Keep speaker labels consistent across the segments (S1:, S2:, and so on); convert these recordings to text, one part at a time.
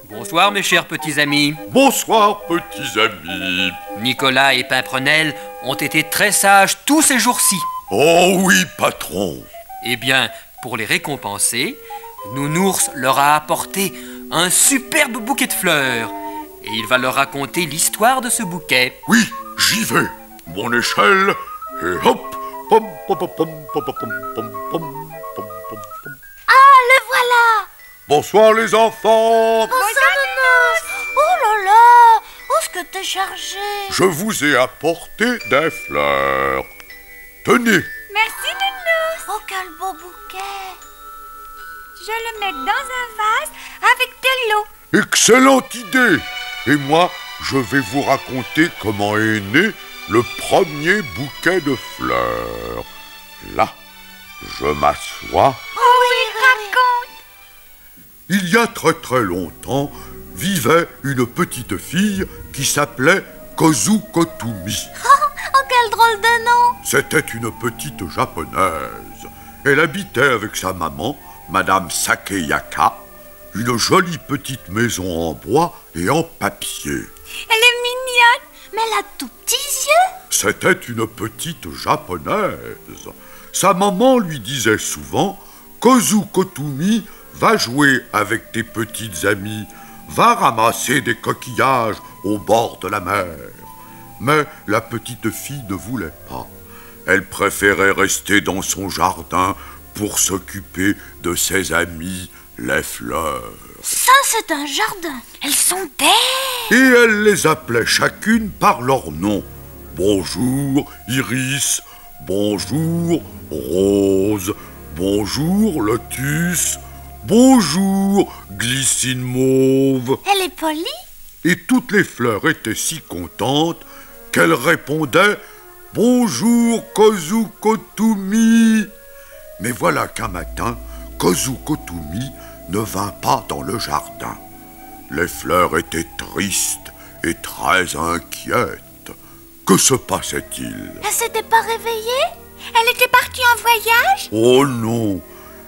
S1: Bonsoir mes chers petits amis.
S2: Bonsoir petits amis.
S1: Nicolas et Pimprenelle ont été très sages tous ces jours-ci.
S2: Oh oui patron.
S1: Eh bien, pour les récompenser, Nounours leur a apporté un superbe bouquet de fleurs. Et il va leur raconter l'histoire de ce bouquet.
S2: Oui, j'y vais. Mon échelle et hop. Pom, pom, pom, pom, pom, pom, pom, pom, pom, pom.
S3: Ah, le voilà.
S2: Bonsoir les enfants.
S3: Bonsoir Nounours. Oh là là, où est-ce que t'es chargé?
S2: Je vous ai apporté des fleurs. Tenez.
S4: Merci Nounours.
S3: Oh, quel beau bouquet.
S4: Je le mets dans un vase avec de l'eau.
S2: Excellente idée. Et moi, je vais vous raconter comment est né le premier bouquet de fleurs. Là, je m'assois.
S4: Oh oui, raconte.
S2: Il y a très très longtemps, vivait une petite fille qui s'appelait Kozu Kotumi.
S3: Oh, quel drôle de nom.
S2: C'était une petite japonaise. Elle habitait avec sa maman, Madame Sakeyaka, une jolie petite maison en bois et en papier.
S4: Elle est mignonne.
S3: Mais elle a tout petits yeux.
S2: C'était une petite japonaise. Sa maman lui disait souvent « Kozu Kotumi, va jouer avec tes petites amies, va ramasser des coquillages au bord de la mer. » Mais la petite fille ne voulait pas. Elle préférait rester dans son jardin pour s'occuper de ses amies, les fleurs.
S3: Ça, c'est un jardin.
S4: Elles sont belles.
S2: Et elle les appelait chacune par leur nom. Bonjour Iris, bonjour Rose, bonjour Lotus, bonjour Glycine Mauve.
S3: Elle est polie.
S2: Et toutes les fleurs étaient si contentes qu'elles répondaient « Bonjour Kozu Kotumi !» Mais voilà qu'un matin, Kozu Kotumi ne vint pas dans le jardin. Les fleurs étaient tristes et très inquiètes. Que se passait-il?
S3: Elle s'était pas réveillée?
S4: Elle était partie en voyage?
S2: Oh non!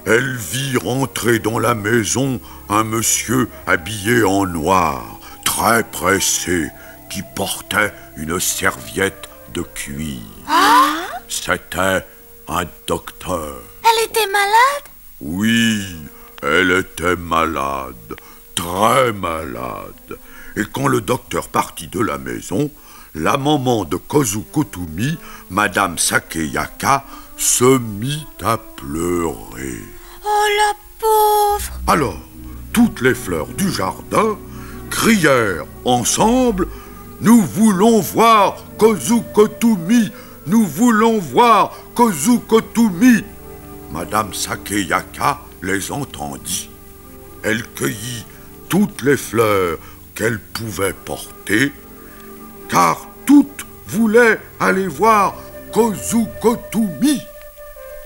S2: Elle vit rentrer dans la maison un monsieur habillé en noir, très pressé, qui portait une serviette de cuir.
S3: Ah?
S2: C'était un docteur.
S3: Elle était malade?
S2: Oui, elle était malade, très malade. Et quand le docteur partit de la maison, la maman de Kozu Kotumi, Madame Sakeyaka, se mit à pleurer.
S4: Oh la pauvre.
S2: Alors, toutes les fleurs du jardin crièrent ensemble « Nous voulons voir Kozu Kotumi! Nous voulons voir Kozu Kotumi !» Madame Sakeyaka les entendit. Elle cueillit toutes les fleurs qu'elle pouvait porter, car toutes voulaient aller voir Kozu Kotumi.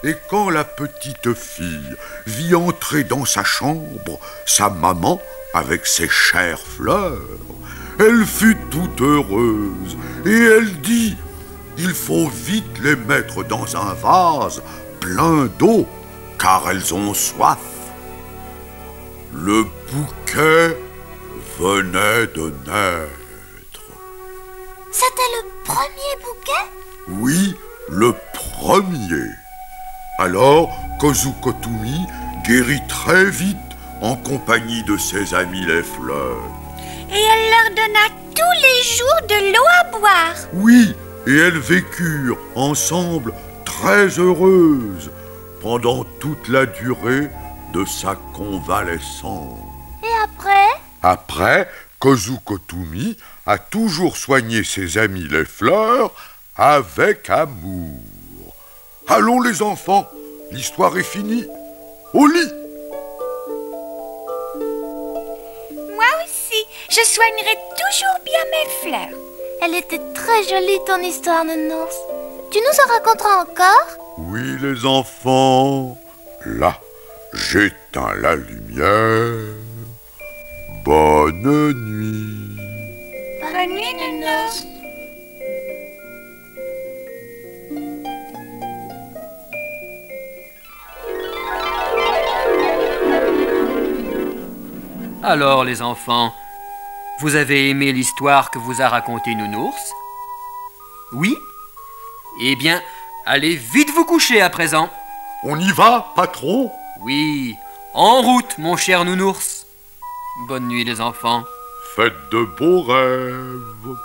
S2: Et quand la petite fille vit entrer dans sa chambre sa maman avec ses chères fleurs, elle fut toute heureuse et elle dit « Il faut vite les mettre dans un vase plein d'eau, car elles ont soif. » Le bouquet venait de naître.
S3: C'était le premier bouquet?
S2: Oui, le premier. Alors, Kozu Kotumi guérit très vite en compagnie de ses amis les fleurs.
S4: Et elle leur donna tous les jours de l'eau à boire.
S2: Oui, et elles vécurent ensemble très heureuses pendant toute la durée de sa convalescence.
S3: Et après?
S2: Après, Kozu Kotumi a toujours soigné ses amis les fleurs avec amour. Allons les enfants, l'histoire est finie. Au lit!
S4: Moi aussi, je soignerai toujours bien mes fleurs.
S3: Elle était très jolie ton histoire, Nounours. Tu nous en raconteras encore?
S2: Oui les enfants, là, j'éteins la lumière. Bonne nuit.
S4: Bonne nuit, Nounours.
S1: Alors les enfants, vous avez aimé l'histoire que vous a racontée Nounours? Oui? Eh bien, allez vite vous coucher à présent.
S2: On y va, patron?
S1: Oui, en route, mon cher Nounours. Bonne nuit les enfants.
S2: Faites de beaux rêves.